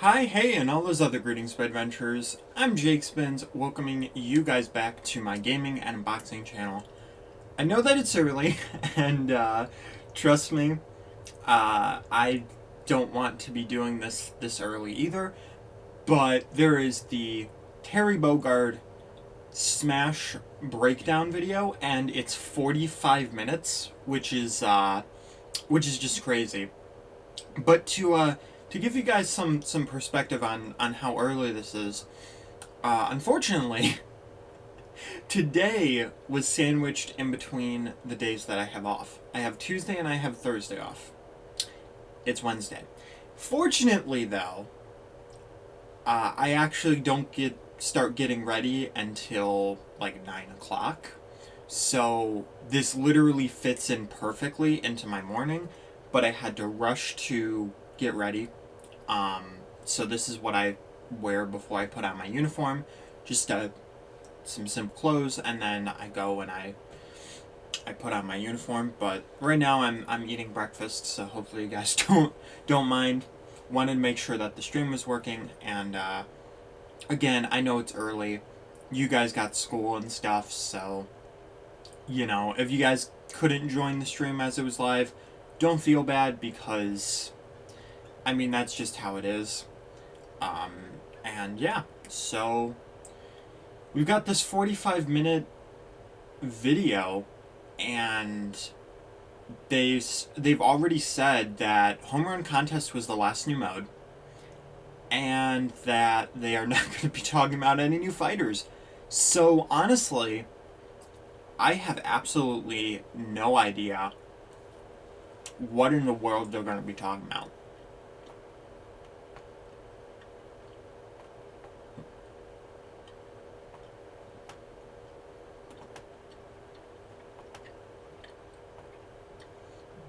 Hi, hey, and all those other greetings, adventurers. I'm Jake Spins, welcoming you guys back to my gaming and unboxing channel. I know that it's early, and trust me, I don't want to be doing this early either. But there is the Terry Bogard Smash breakdown video, and it's 45 minutes, which is just crazy. But to give you guys some perspective on how early this is, unfortunately, today was sandwiched in between the days that I have off. I have Tuesday and I have Thursday off. It's Wednesday. Fortunately, though, I actually don't start getting ready until like 9 o'clock. So this literally fits in perfectly into my morning, but I had to rush to get ready. So this is what I wear before I put on my uniform, just some simple clothes, and then I go and I put on my uniform. But right now I'm eating breakfast, so hopefully you guys don't mind. Wanted to make sure that the stream was working, and again, I know it's early. You guys got school and stuff, so you know, if you guys couldn't join the stream as it was live, don't feel bad, because I mean, that's just how it is. And yeah, so we've got this 45-minute video, and they've already said that Home Run Contest was the last new mode, and that they are not going to be talking about any new fighters. So honestly, I have absolutely no idea what in the world they're going to be talking about.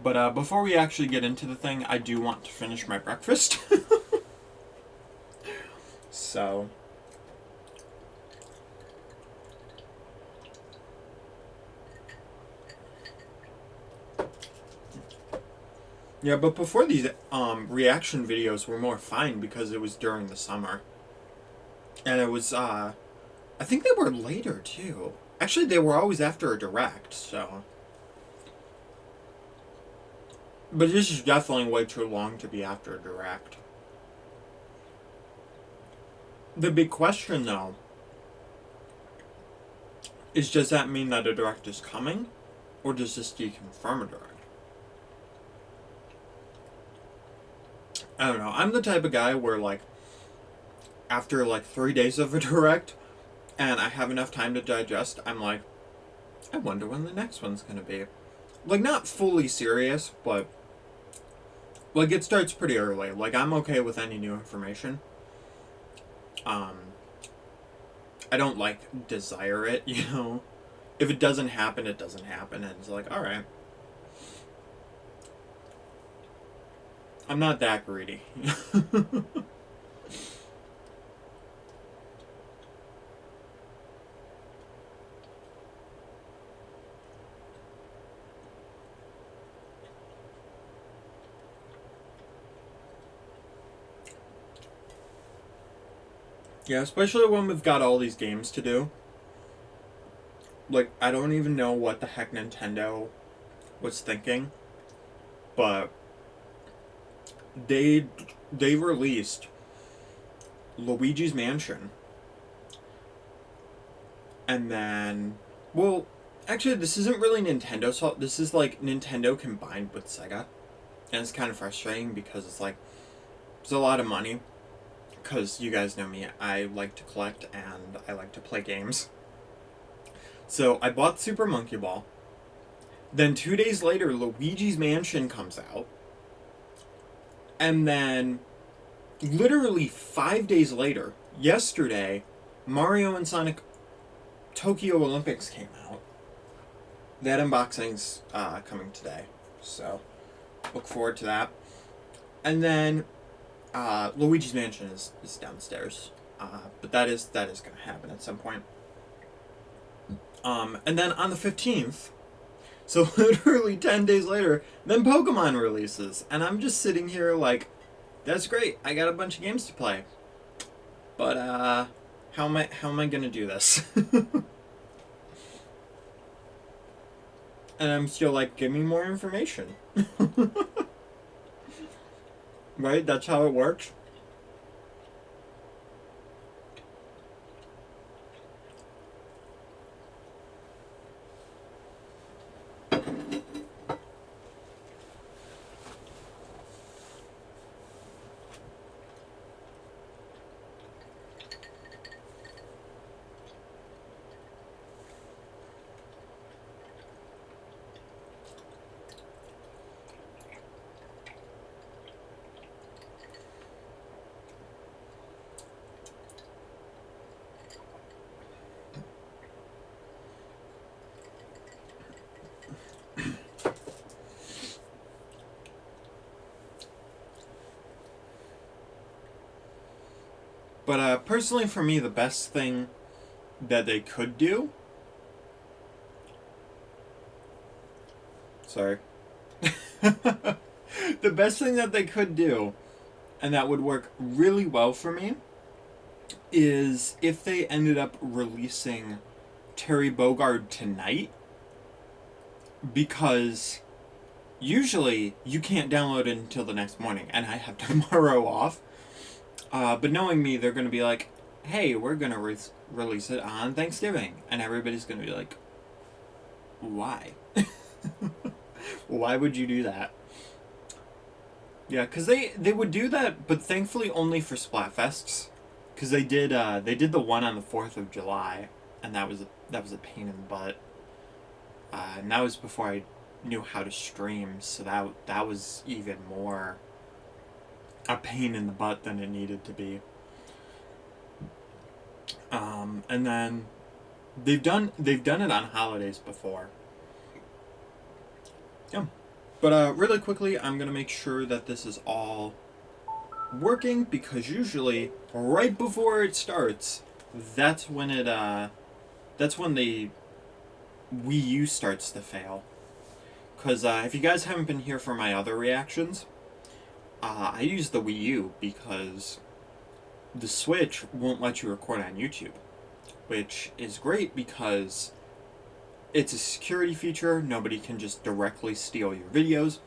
But before we actually get into the thing, I do want to finish my breakfast. So yeah, but before these reaction videos were more fine because it was during the summer. And it was I think they were later too. Actually, they were always after a direct, so. But this is definitely way too long to be after a direct. The big question, though, is does that mean that a direct is coming? Or does this deconfirm a direct? I don't know. I'm the type of guy where, like, after, like, 3 days of a direct, and I have enough time to digest, I'm like, I wonder when the next one's gonna be. Like, not fully serious, but like, it starts pretty early. Like, I'm okay with any new information. I don't, like, desire it, you know? If it doesn't happen, it doesn't happen, and it's like, alright. I'm not that greedy. Yeah, especially when we've got all these games to do. Like, I don't even know what the heck Nintendo was thinking, but they released Luigi's Mansion, and then, well, actually, this isn't really Nintendo's fault. This is like Nintendo combined with Sega, and it's kind of frustrating because it's like it's a lot of money. Because you guys know me, I like to collect and I like to play games. So I bought Super Monkey Ball. Then 2 days later, Luigi's Mansion comes out. And then, literally 5 days later, yesterday, Mario and Sonic Tokyo Olympics came out. That unboxing's coming today. So, look forward to that. And then Luigi's Mansion is downstairs, but that is going to happen at some point. And then on the 15th, so literally 10 days later, then Pokemon releases, and I'm just sitting here like, That's great. I got a bunch of games to play. But how am I gonna do this? And I'm still like, give me more information. Right? That's how it works. But personally for me, the best thing that they could do... Sorry. The best thing that they could do, and that would work really well for me, is if they ended up releasing Terry Bogard tonight, because usually you can't download it until the next morning, and I have tomorrow off. But knowing me, they're going to be like, hey, we're going to release it on Thanksgiving. And everybody's going to be like, why? Why would you do that? Yeah, because they would do that, but thankfully only for Splatfests. Because they did the one on the 4th of July, and that was a pain in the butt. And that was before I knew how to stream, so that was even more a pain in the butt than it needed to be. And then they've done it on holidays before. Yeah. But really quickly, I'm gonna make sure that this is all working, because usually right before it starts, that's when the Wii U starts to fail. Because if you guys haven't been here for my other reactions, I use the Wii U because the Switch won't let you record on YouTube, which is great because it's a security feature. Nobody can just directly steal your videos.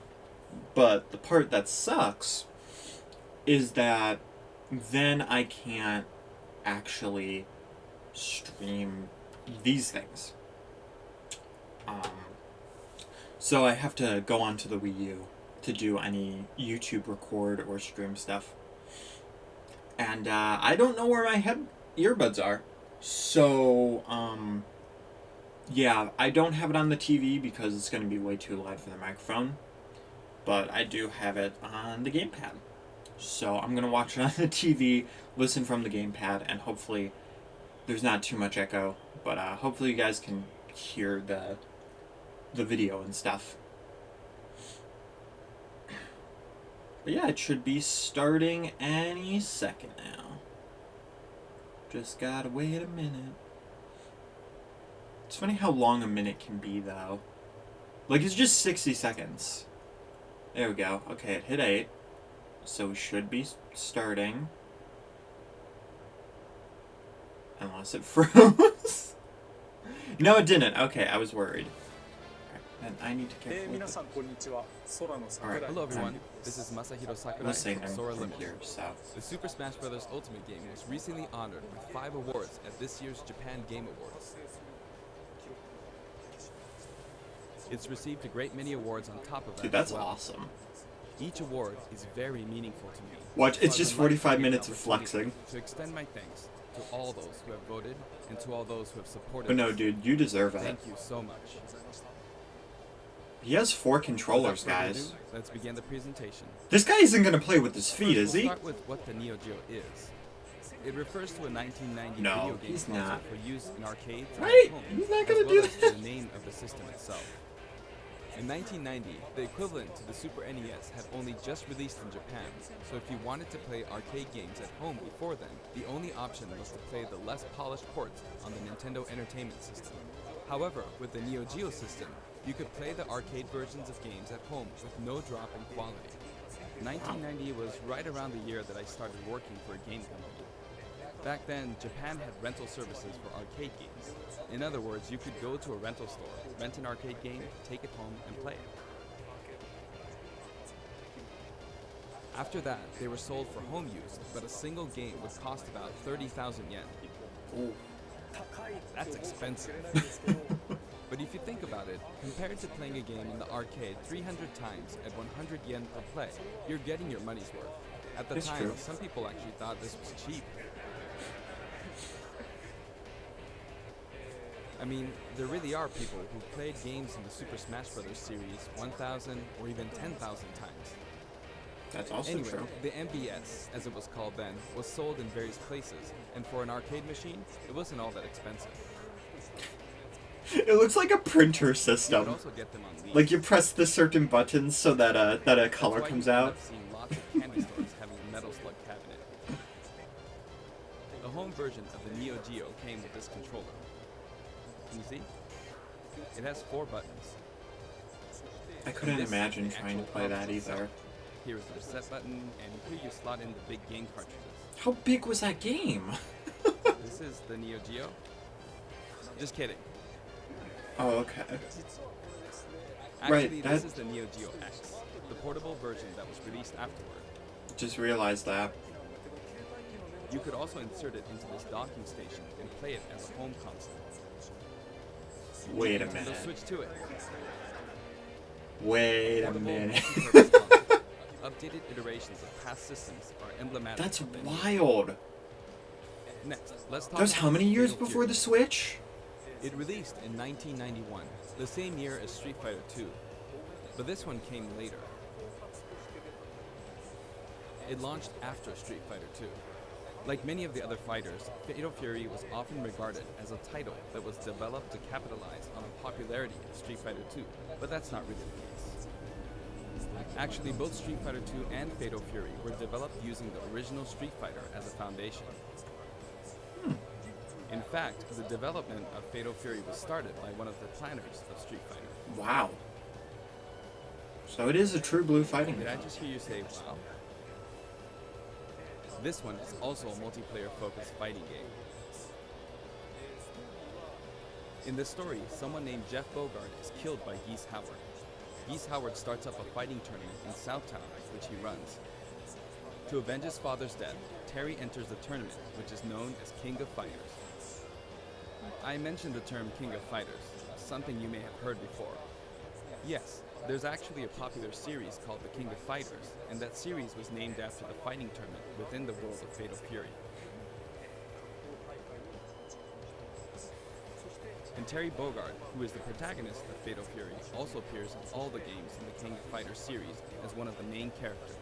But the part that sucks is that then I can't actually stream these things. So I have to go onto the Wii U to do any YouTube record or stream stuff. And I don't know where my earbuds are. So, yeah, I don't have it on the TV because it's going to be way too loud for the microphone. But I do have it on the gamepad. So I'm going to watch it on the TV, listen from the gamepad, and hopefully there's not too much echo. But hopefully you guys can hear the video and stuff. But yeah, it should be starting any second now. Just gotta wait a minute. It's funny how long a minute can be, though. Like, it's just 60 seconds. There we go. Okay, it hit 8. So we should be starting. Unless it froze. No, it didn't. Okay, I was worried. And I need to carefully... Alright, hello everyone, this is Masahiro Sakurai listening from Sora from Limited. here, so... The Super Smash Bros. Ultimate game was recently honored with 5 awards at this year's Japan Game Awards. It's received a great many awards on top of that. Dude, that's as well. awesome. Each award is very meaningful to me. Watch, it's So just I would like 45 to take minutes the of flexing. opportunity to extend my thanks to all those who have voted and to all those who have supported But no, us. dude, you deserve it. Thank you so much. He has 4 controllers, Without further guys. ado, let's begin the presentation. This guy isn't gonna play with his feet, First, is we'll he? start with what the Neo Geo is. It refers to a 1990 No, video game he's console not. for use in arcades and Right? homes, He's not as gonna well do as that. the name of the system itself. In 1990, the equivalent to the Super NES had only just released in Japan, so if you wanted to play arcade games at home before then, the only option was to play the less polished ports on the Nintendo Entertainment System. However, with the Neo Geo system, you could play the arcade versions of games at home with no drop in quality. 1990 was right around the year that I started working for a game company. Back then, Japan had rental services for arcade games. In other words, you could go to a rental store, rent an arcade game, take it home, and play it. After that, they were sold for home use, but a single game would cost about 30,000 yen. Oh. That's expensive. But if you think about it, compared to playing a game in the arcade 300 times at 100 yen per play, you're getting your money's worth. At the That's time, true. some people actually thought this was cheap. I mean, there really are people who played games in the Super Smash Bros. Series 1,000 or even 10,000 times. That's also Anyway, true. the MBS, as it was called then, was sold in various places, and for an arcade machine, it wasn't all that expensive. It looks like a printer You could system. also get them on lease. Like you press the certain buttons so that a That's color why comes you end out. up seeing lots of candy stores having a Metal Slug cabinet. The home version of the Neo Geo came with this controller. Can you see? It has 4 buttons. I couldn't This is imagine the trying to actual play that console either. itself. Here is the reset button, and here you slot in the big game cartridges. How big was that game? This is the Neo Geo. Just kidding. Oh, okay. Actually, that- this is the Neo Geo X, the portable version that was released afterward. Just realized that. You could also insert it into this docking station and play it as a home console. Wait a Nintendo minute. Switch to it. Wait a Portable minute. multi-purpose console. Updated iterations of past systems are emblematic. That's of the Neo. wild. Next, let's talk That was about how many years Fatal before Fury. the Switch? It released in 1991, the same year as Street Fighter II, but this one came later. It launched after Street Fighter II. Like many of the other fighters, Fatal Fury was often regarded as a title that was developed to capitalize on the popularity of Street Fighter II, but that's not really the case. Actually, both Street Fighter II and Fatal Fury were developed using the original Street Fighter as a foundation. In fact, the development of Fatal Fury was started by one of the planners of Street Fighter. Wow. So it is a true blue fighting Did I game. just hear you say wow? This one is also a multiplayer-focused fighting game. In this story, someone named Jeff Bogard is killed by Geese Howard. Geese Howard starts up a fighting tournament in Southtown, which he runs. To avenge his father's death, Terry enters the tournament, which is known as King of Fighters. I mentioned the term King of Fighters, something you may have heard before. Yes, there's actually a popular series called The King of Fighters, and that series was named after the fighting tournament within the world of Fatal Fury. And Terry Bogard, who is the protagonist of Fatal Fury, also appears in all the games in the King of Fighters series as one of the main characters.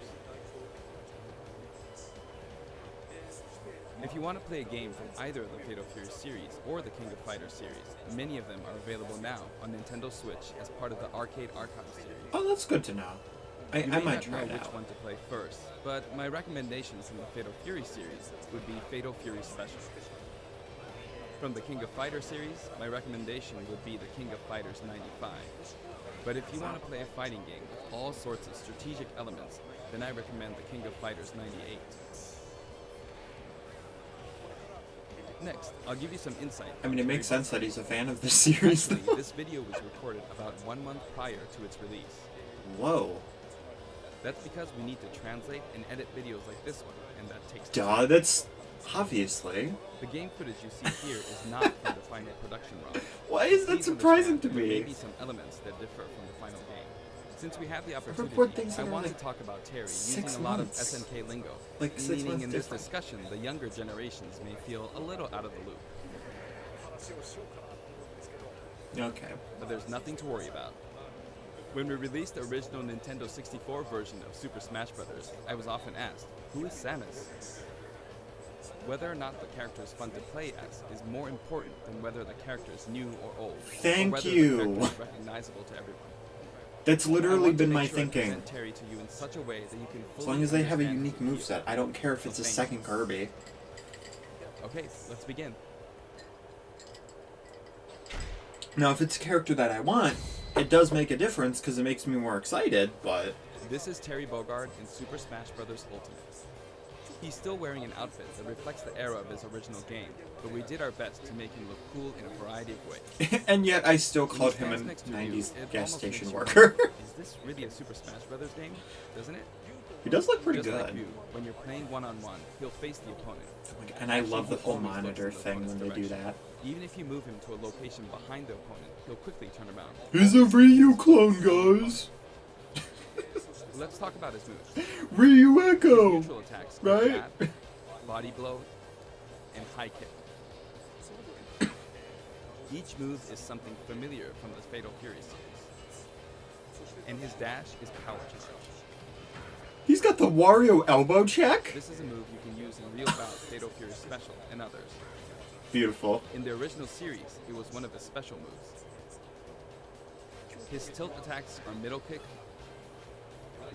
If you want to play a game from either of the Fatal Fury series or the King of Fighters series, many of them are available now on Nintendo Switch as part of the Arcade Archive series. Oh, that's good to know. I You may might not try know it which out. one to play first, but my recommendations from the Fatal Fury series would be Fatal Fury Special. From the King of Fighters series, my recommendation would be the King of Fighters 95. But if you want to play a fighting game with all sorts of strategic elements, then I recommend the King of Fighters 98. Next, I'll give you some insight. I mean, it on makes Terry sense that he's a fan of this series, Actually, though. this video was recorded about 1 month prior to its release. Whoa. That's because we need to translate and edit videos like this one, and that takes Duh, time. that's obviously. The game footage you see here is not from the final production run. Why is that Please surprising to understand, there may me? be some elements that differ from the final game. Since we have the report opportunity, things I that are want to like talk about Terry 6 using a lot of months. SNK lingo, Like 6 meaning months in this different. discussion, the younger generations may feel a little out of the loop. Okay. But there's nothing to worry about. When we released the original Nintendo 64 version of Super Smash Bros., I was often asked, who is Samus? Whether or not the character is fun to play as is more important than whether the character is new or old, Thank or whether you. the character is recognizable to everyone. That's I literally want to been make my sure I thinking. present Terry to you in such a way that you can As fully long as they have a understand unique his appeal. moveset, I don't care if it's a Thank second you. Kirby. Okay, let's begin. Now, Now, if it's a character that I want, it does make a difference because it makes me more excited, but This is Terry Bogard in Super Smash Bros. Ultimate. He's still wearing an outfit that reflects the era of his original game, but we did our best to make him look cool in a variety of ways. And yet I still When called he him a stands next to you, 90s it gas almost station makes you worker. wonder, is this really a Super Smash Bros. Game? Doesn't it? He does look pretty Just good. like you, when you're playing one-on-one, he'll face the opponent. And I Actually, love the he whole always looks monitor in the thing when opponent's they do direction. that. Even if you move him to a location behind the opponent, he'll quickly turn around. He's a Ryu clone, guys. Let's talk about his moves. Ryu His Echo. neutral attacks are Right? jab, body blow, and high kick. Each move is something familiar from the Fatal Fury series. And his dash is power charge. He's got the Wario elbow check. This is a move you can use in Real Bout, Fatal Fury Special, and others. Beautiful. In the original series, it was one of his special moves. His tilt attacks are middle kick,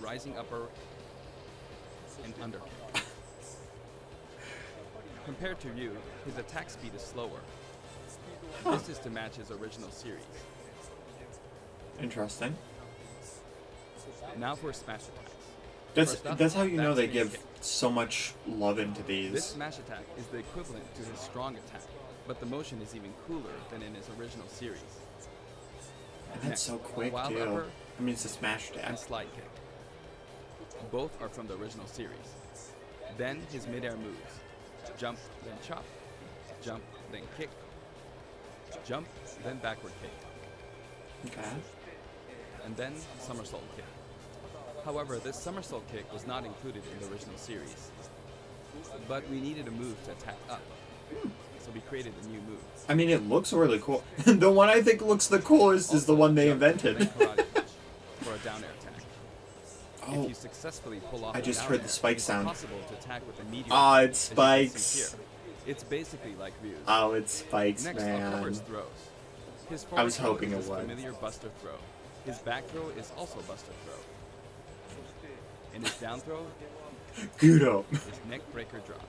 rising upper, and underkick. Compared to Ryu, his attack speed is slower. This is to match his original series. Interesting. Now for smash attacks. That's First up, that's how you know that's they the give kick. so much love into This these. smash attack is the equivalent to his strong attack, but the motion is even cooler than in his original series. And that's so quick wild too. upper I mean, it's a smash and attack. slide kick. Both are from the original series. Then his midair moves. Jump, then chop. Jump, then kick. Jump, then backward kick. Okay. And then somersault kick. However, this somersault kick was not included in the original series. But we needed a move to attack up. So we created a new move. I mean, it looks really cool. The one I think looks the coolest is the one they Jump, then invented. karate punch for a down air attack. Oh, If you successfully pull off I a just down heard air, the spike it's sound. possible to attack with a meteor. Ah, it as you can see spikes. here. It's basically like Ryu's. Oh, it spikes, Next, I'll cover his man. throws. His I forward was throw hoping is it his would. familiar buster throw. His back throw is also buster throw. And his down throw Gudo. is neck breaker drop.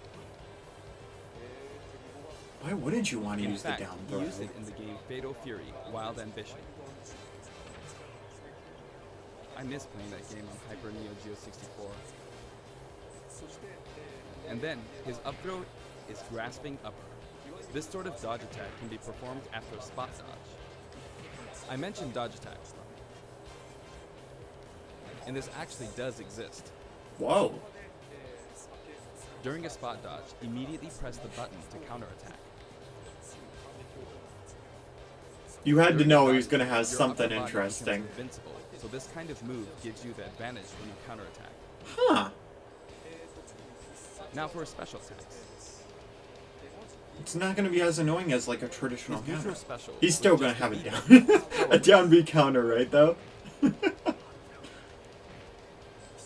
Why wouldn't you want to In use fact, the down he throw? used it in the game Fatal Fury, Wild Ambition. I miss playing that game on Hyper Neo Geo 64. And then, his up throw is grasping upper. This sort of dodge attack can be performed after a spot dodge. I mentioned dodge attacks, and this actually does exist. Whoa. During a spot dodge, immediately press the button to counterattack. You had to During know a he was dodge, going to have your something upper body becomes interesting. invincible, so this kind of move gives you the advantage when you counterattack. Huh. Now for special attacks. It's not going to be as annoying as like a traditional His neutral counter. special He's was still going just to have a an down. A down B counter, right, though?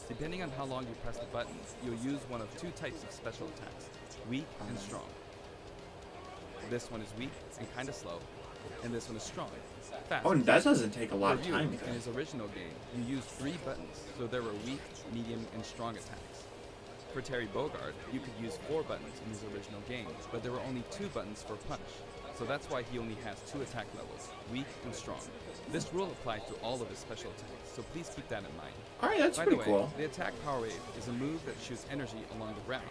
Depending on how long you press the button, you'll use one of two types of special attacks, weak and strong. This one is weak and kind of slow, and this one is strong, fast. Oh, and that doesn't take a lot of For Ryu, time. in his original game, you used 3 buttons, so there were weak, medium, and strong attacks. For Terry Bogard, you could use 4 buttons in his original game, but there were only 2 buttons for punch, so that's why he only has 2 attack levels, weak and strong. This rule applies to all of his special attacks, so please keep that in mind. Alright, that's By pretty the way, cool. the attack power wave is a move that shoots energy along the ground,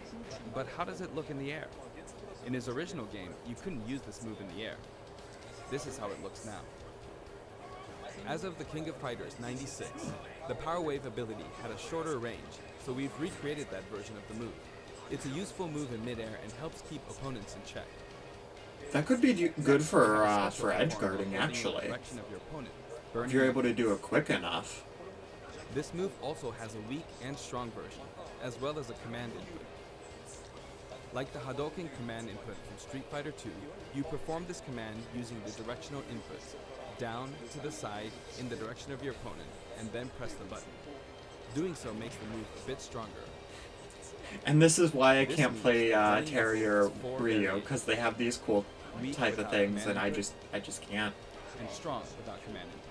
but how does it look in the air? In his original game, you couldn't use this move in the air. This is how it looks now. As of the King of Fighters 96, the Power Wave ability had a shorter range, so we've recreated that version of the move. It's a useful move in midair and helps keep opponents in check. That could be good Next, for we have a special edge form guarding, of holding in the actually. direction of your opponent, If burning you're them. able to do it quick enough. This move also has a weak and strong version, as well as a command input. Like the Hadouken command input from Street Fighter II, you perform this command using the directional inputs, down, to the side, in the direction of your opponent, and then press the button. Doing so makes the move a bit stronger. And this is why I This can't means play running Terry or against 4 Ryu, variations. because they have these cool Weak type of without things, command and input, I just can't. and strong without command input,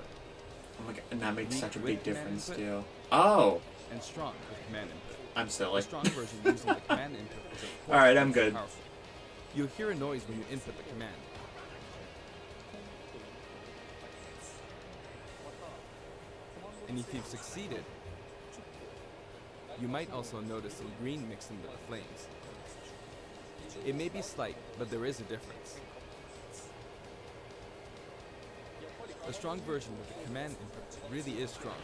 Oh my god, and that makes Weak such a with big command difference input. too. Oh, and strong with command input. I'm The silly. strong version using the command input is of course Alright, I'm more good. powerful. You'll hear a noise when you input the command. And if you've succeeded, You might also notice some green mixed in with the flames. It may be slight, but there is a difference. The strong version with the command input really is strong,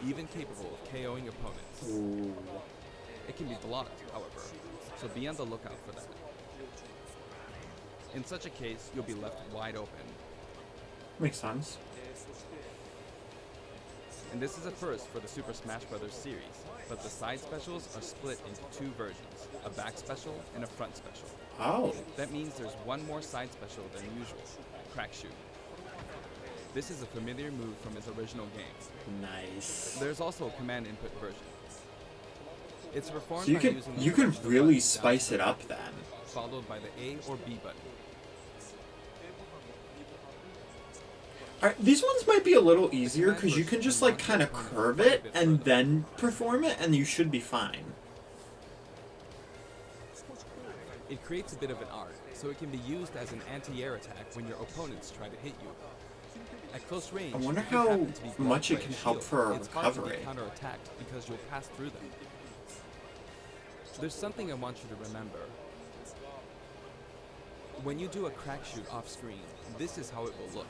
even capable of KOing opponents. Ooh. It can be blocked, however, so be on the lookout for that. In such a case, you'll be left wide open. Makes sense. And this is a first for the Super Smash Bros. Series, but the side specials are split into two versions, a back special and a front special. Oh. That means there's one more side special than usual, Crack Shoot. This is a familiar move from his original game. Nice. There's also a command input version. It's performed So you by can using the really directional button spice down it up then. followed by the A or B button. Alright, these ones might be a little easier because you can just like kind of curve it and then perform it and you should be fine. It creates a bit of an arc, so it can be used as an anti-air attack when your opponents try to hit you. At close range, I wonder if you how happen to be blocked much it by a can help shield, for it's hard to recovery. be counter-attacked because you'll pass through them. There's something I want you to remember. When you do a crack shoot off screen, this is how it will look.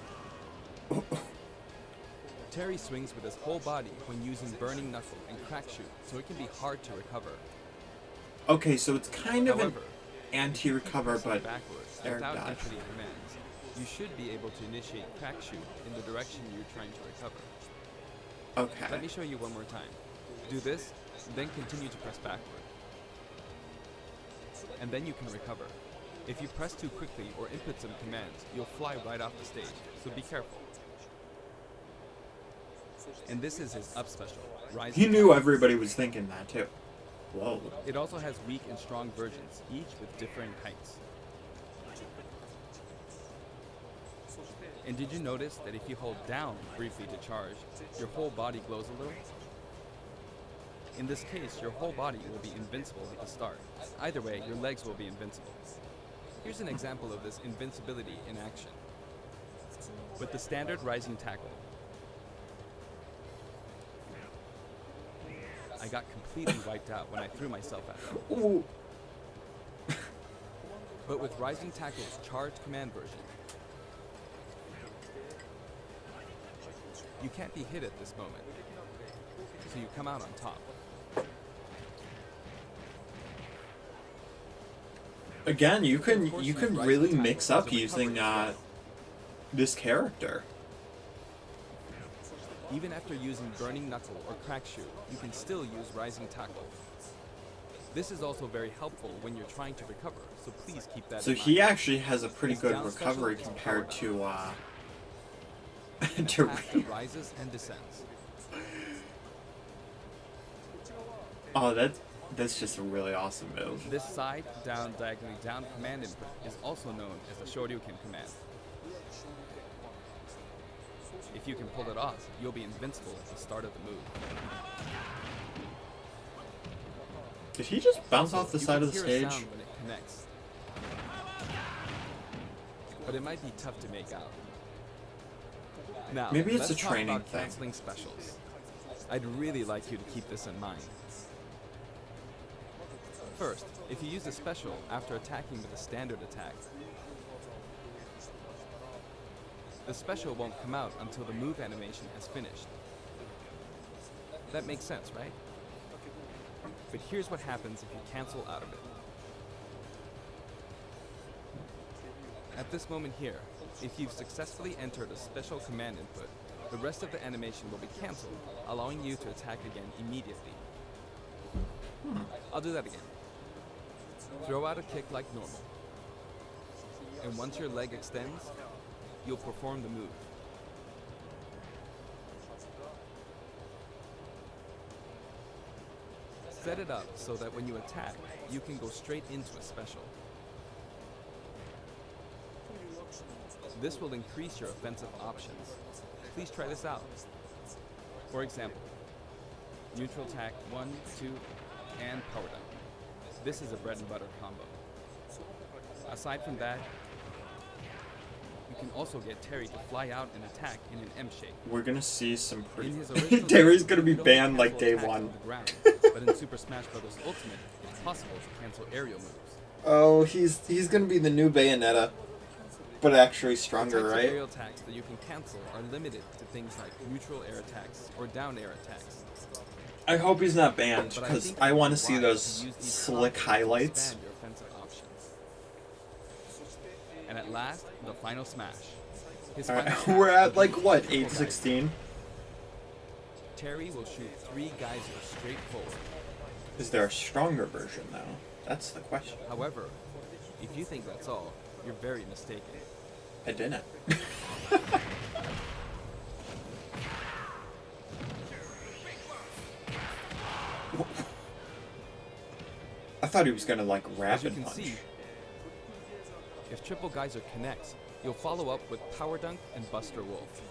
Terry swings with his whole body when using Burning Knuckle and Crack Shoot, so it can be hard to recover. Okay, so it's kind of However, an anti-recover, but backwards air without dodge. inputting commands, you should be able to initiate Crack Shoot in the direction you're trying to recover. Okay. Let me show you one more time. Do this, then continue to press backward. And then you can recover. If you press too quickly or input some commands, you'll fly right off the stage, so be careful. And this is his up special, Rising He knew Tide. everybody was thinking that too. Whoa. It also has weak and strong versions, each with differing heights. And did you notice that if you hold down briefly to charge, your whole body glows a little? In this case, your whole body will be invincible at the start. Either way, your legs will be invincible. Here's an example of this invincibility in action. With the standard rising tackle, I got completely wiped out when I threw myself at them. Ooh. But with Rising Tackle's charged command version, you can't be hit at this moment, so you come out on top. Again, you Of can course, you use can Rising really Tackle mix as a up recovery using as well. this character. Even after using Burning Knuckle or Crack Shoot, you can still use Rising Tackle. This is also very helpful when you're trying to recover, so please keep that So in mind. he actually has a pretty His good down special recovery is compared powered to An to attack that rises and descends. Oh, that's just a really awesome move. This side, down, diagonally down command input is also known as the Shoryuken command. If you can pull it off, you'll be invincible at the start of the move. Did he just bounce Also, off the you side can of the hear a stage? sound when it connects, but it might be tough to make out. Now, Maybe it's let's a talk training about thing. canceling specials. I'd really like you to keep this in mind. First, if you use a special after attacking with a standard attack, the special won't come out until the move animation has finished. That makes sense, right? But here's what happens if you cancel out of it. At this moment here, if you've successfully entered a special command input, the rest of the animation will be cancelled, allowing you to attack again immediately. I'll do that again. Throw out a kick like normal. And once your leg extends, you'll perform the move. Set it up so that when you attack, you can go straight into a special. This will increase your offensive options. Please try this out. For example, neutral attack 1, 2, and power down. This is a bread and butter combo. Aside from that, you can also get Terry to fly out and attack in an M shape. We're gonna see some pretty... In his original Terry's game, gonna be you could only banned like cancel day attacks one. on the ground, but in Super Smash Bros. Ultimate, it's possible to cancel aerial moves. Oh, he's gonna be the new Bayonetta, but actually The stronger, types of right? aerial attacks that you can cancel are limited to things like neutral air attacks or down air attacks. I hope he's not banned, But because think I it would want be to see wise those to use these slick combos to highlights. expand your offensive options. And at last, the final smash. His final Alright, smash we're will at be like, what, triple geyser. 816? Terry will shoot 3 geysers straight forward. Is there a stronger version, though? That's the question. However, if you think that's all, you're very mistaken. I didn't. I thought he was gonna, like, As you rapid can punch. see, if triple geyser connects, you'll follow up with power dunk and Buster Wolf.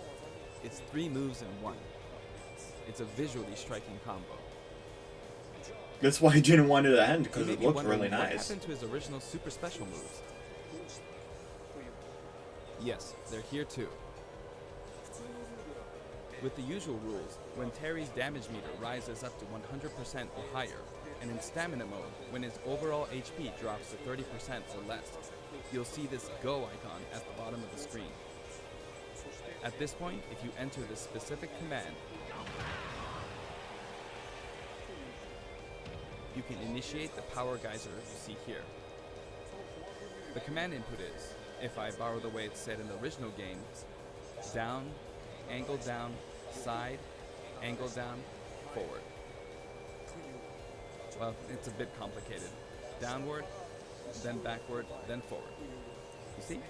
It's 3 moves in 1. It's a visually striking combo. That's why I didn't want it to end, You because may it be looked wondering really what nice. happened to his original super special moves. Yes, they're here too. With the usual rules, when Terry's damage meter rises up to 100% or higher, and in stamina mode, when his overall HP drops to 30% or less, you'll see this Go icon at the bottom of the screen. At this point, if you enter the specific command, you can initiate the power geyser you see here. The command input is, if I borrow the way it's said in the original game, down, angle down, side, angle down, forward. Well, it's a bit complicated. Downward, then backward, then forward. You see?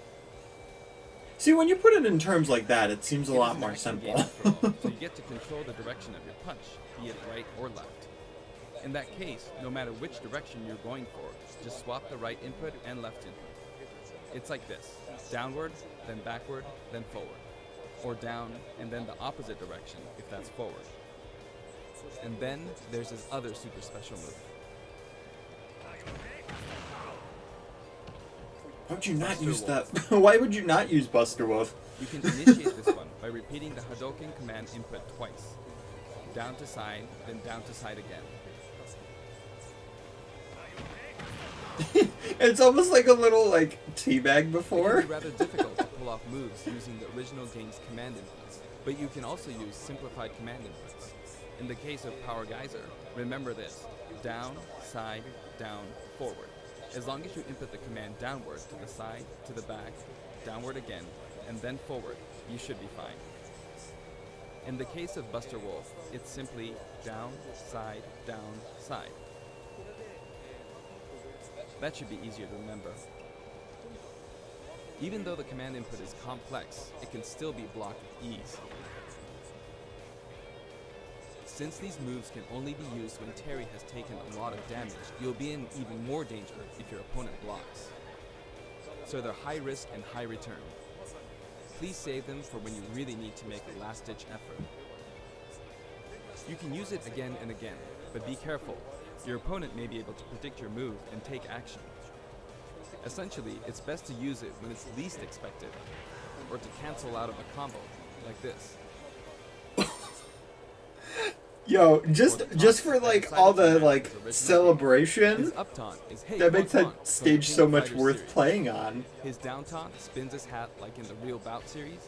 See, when you put it in terms like that, it seems a It is lot an more action simple. game after all, so you get to control the direction of your punch, be it right or left. In that case, no matter which direction you're going for, just swap the right input and left input. It's like this: downward, then backward, then forward. Or down, and then the opposite direction, if that's forward. And then there's his other super special move. Why would you not Buster use that? Wolf. Why would you not use Buster Wolf? You can initiate this one by repeating the Hadouken command input twice. Down to side, then down to side again. It's almost like a little, like, teabag It can before. be rather difficult to pull off moves using the original game's command inputs, but you can also use simplified command inputs. In the case of Power Geyser, remember this: down, side, down, forward. As long as you input the command downward, to the side, to the back, downward again, and then forward, you should be fine. In the case of Buster Wolf, it's simply down, side, side. That should be easier to remember. Even though the command input is complex, it can still be blocked with ease. Since these moves can only be used when Terry has taken a lot of damage, you'll be in even more danger if your opponent blocks. So they're high risk and high return. Please save them for when you really need to make a last-ditch effort. You can use it again and again, but be careful. Your opponent may be able to predict your move and take action. Essentially, it's best to use it when it's least expected, or to cancel out of a combo, like this. Yo, just for, like, all the, like, celebration, His up taunt is, hey, that makes come on, that from stage the so King of much Fighters worth series. playing on. His down taunt spins his hat like in the Real Bout series.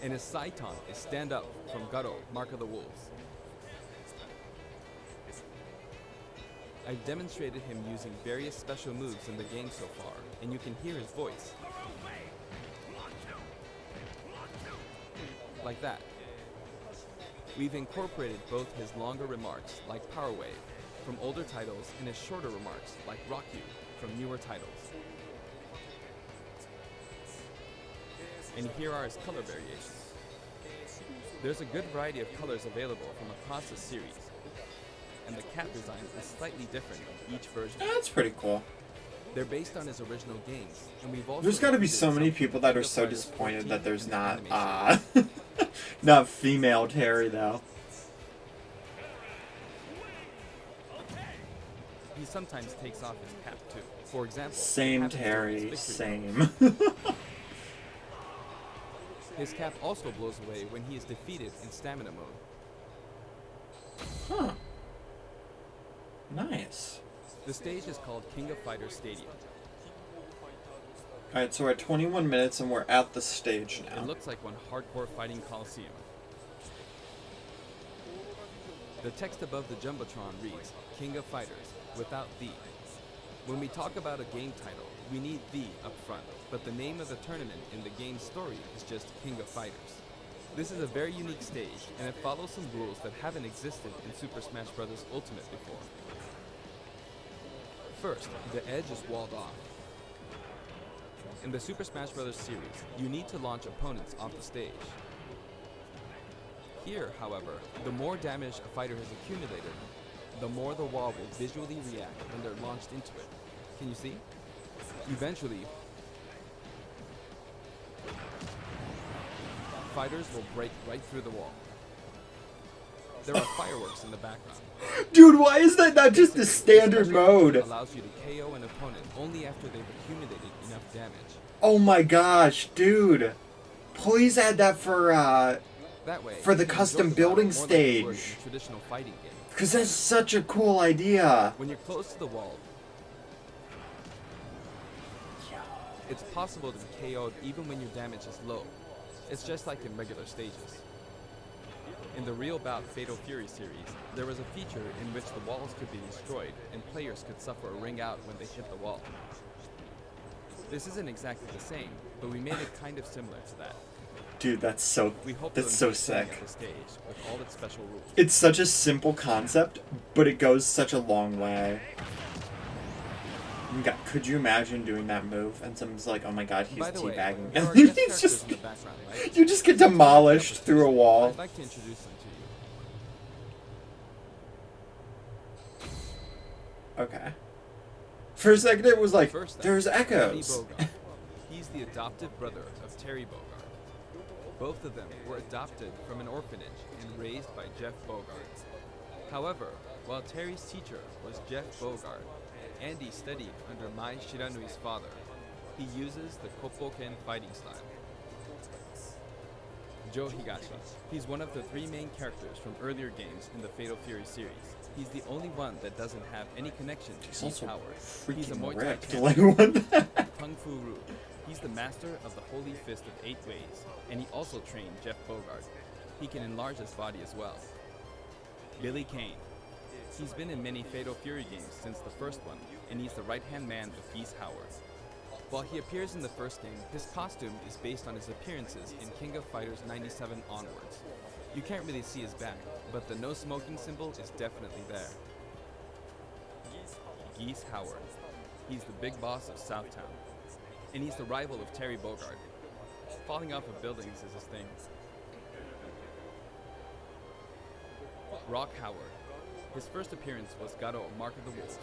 And his side taunt is stand up from Gutto, Mark of the Wolves. I've demonstrated him using various special moves in the game so far, and you can hear his voice. Like that. We've incorporated both his longer remarks, like Power Wave, from older titles, and his shorter remarks, like Rock You, from newer titles. And here are his color variations. There's a good variety of colors available from across the series, and the cap design is slightly different in each version. That's pretty cool. They're based on his original games, and we've also There's gotta be included so many some people that King are of so Fighters disappointed 14 that there's in the not, animation. not female Terry, though. He sometimes takes off his cap too. For example, it Same happens during his Terry, victory same. His cap also blows away when he is defeated in stamina mode. Huh. Nice. The stage is called King of Fighters Stadium. Alright, so we're at 21 minutes and we're at the stage now. It looks like one hardcore fighting coliseum. The text above the Jumbotron reads, King of Fighters, without the. When we talk about a game title, we need the up front, but the name of the tournament in the game's story is just King of Fighters. This is a very unique stage, and it follows some rules that haven't existed in Super Smash Bros. Ultimate before. First, the edge is walled off. In the Super Smash Bros. Series, you need to launch opponents off the stage. Here, however, the more damage a fighter has accumulated, the more the wall will visually react when they're launched into it. Can you see? Eventually, fighters will break right through the wall. There are fireworks in the background. Dude, why is that not just the standard mode? Allows you to KO an opponent only after they've accumulated enough damage. Oh my gosh, dude. Please add that for That way, for the you can custom enjoy the building battle more than you would stage. in a traditional fighting game. Because that's such a cool idea. When you're close to the wall, it's possible to be KO'd even when your damage is low. It's just like in regular stages. In the Real Bout Fatal Fury series, there was a feature in which the walls could be destroyed and players could suffer a ring out when they hit the wall. This isn't exactly the same, but we made it kind of similar to that. Dude, that's so So sick. the stage with all its special rules. It's such a simple concept, but it goes such a long way. God, could you imagine doing that move and someone's like, "Oh my God, he's By the way, teabagging," there and are then guest he's characters just in the background, right? you just get demolished through a wall. I'd like to introduce them to you. Okay. For a second, it was like First up, there's Terry echoes. Bogard. He's the adoptive brother of Terry Bogard. Both of them were adopted from an orphanage and raised by Jeff Bogard. However, while Terry's teacher was Jeff Bogard, Andy studied under Mai Shiranui's father. He uses the Koppoken fighting style. Joe Higashi. He's one of the three main characters from earlier games in the Fatal Fury series. He's the only one that doesn't have any connection to He's Geese also Howard. He's a freaking Muay Thai ripped. champion. Like what? Kung Fu Ru. He's the master of the Holy Fist of 8 Ways, and he also trained Jeff Bogard. He can enlarge his body as well. Billy Kane. He's been in many Fatal Fury games since the first one, and he's the right-hand man of Geese Howard. While he appears in the first game, his costume is based on his appearances in King of Fighters 97 onwards. You can't really see his back, but the no smoking symbol is definitely there. Geese Howard. He's the big boss of Southtown, and he's the rival of Terry Bogard. Falling off of buildings is his thing. Rock Howard. His first appearance was Gado, Mark of the Wolves.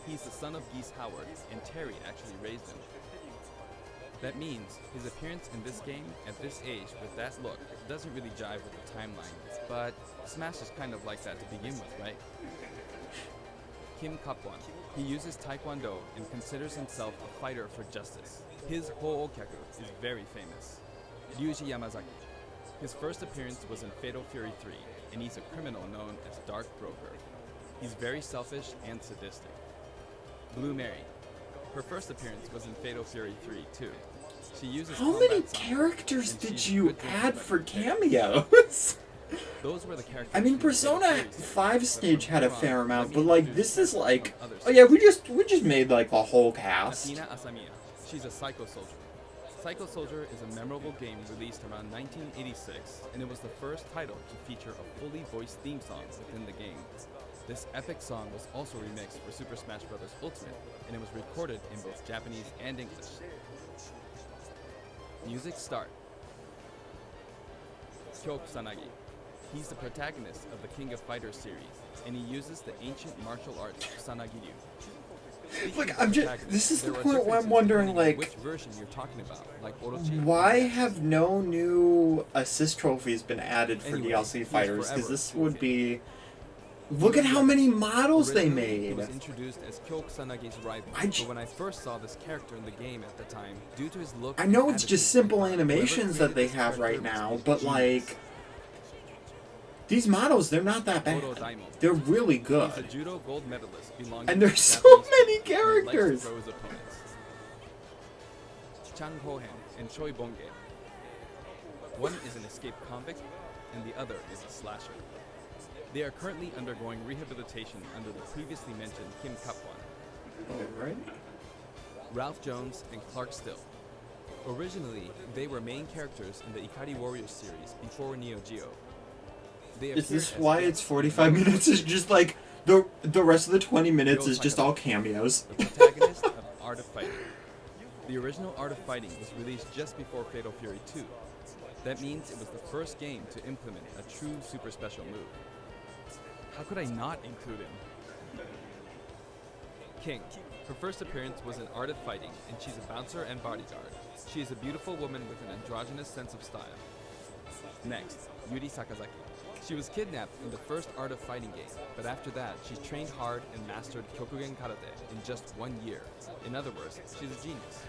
He's the son of Geese Howard, and Terry actually raised him. That means his appearance in this game at this age with that look doesn't really jive with the timeline, but Smash is kind of like that to begin with, right? Kim Kapwan. He uses Taekwondo and considers himself a fighter for justice. His Ho'okyaku is very famous. Ryuji Yamazaki. His first appearance was in Fatal Fury 3, and he's a criminal known as Dark Broker. He's very selfish and sadistic. Blue Mary. Her first appearance was in Fatal Fury 3 too. She uses How many combat songs, characters and did she's you good to add everybody. for cameos? Those were the characters. I mean, from the Fatal Persona Fury series, 5 but stage from had a here on, fair let amount, me but like introduce this is some like, other oh yeah, stages. we just made like the whole cast. Athena Asamiya. She's a Psycho Soldier. Psycho Soldier is a memorable game released around 1986, and it was the first title to feature a fully voiced theme song within the game. This epic song was also remixed for Super Smash Bros. Ultimate, and it was recorded in both Japanese and English. Music start. Kyo Kusanagi. He's the protagonist of the King of Fighters series, and he uses the ancient martial arts Kusanagi-ryu. Speaking Look, of I'm just. protagonists, This is the there are point where I'm differences wondering, depending on like, which version you're talking about, like Orochi. why and Dex. have no new assist trophies been added for Anyway, DLC he's fighters? Because forever this cool would kid. be Look at how many models they Originally, made. It was introduced as Kyokusanage's rival, but when I first saw this character in the game at the time, due to his look I know and it's just attitude, simple I thought, animations whoever that they created this have right character now, must be a but genius. like these models, they're not that bad. Odo Daimon. They're really He's a good. judo gold medalist belonging And to there's the so Japanese many team, and he likes to characters. throw his opponents. Chang Hohen and Choi Bonge. One is an escaped convict, and the other is a slasher. They are currently undergoing rehabilitation under the previously mentioned Kim Kapwan, Right? Ralph Jones, and Clark Still. Originally, they were main characters in the Ikari Warriors series before Neo Geo. They Is appear this as why guests it's 45 minutes? Is just like the rest of the 20 minutes Yo is just Takada, all cameos. the protagonist of Art of Fighting. The original Art of Fighting was released just before Fatal Fury 2. That means it was the first game to implement a true super special move. How could I not include him? King. Her first appearance was in Art of Fighting, and she's a bouncer and bodyguard. She is a beautiful woman with an androgynous sense of style. Next, Yuri Sakazaki. She was kidnapped in the first Art of Fighting game, but after that, she trained hard and mastered Kyokugen Karate in just 1 year. In other words, she's a genius.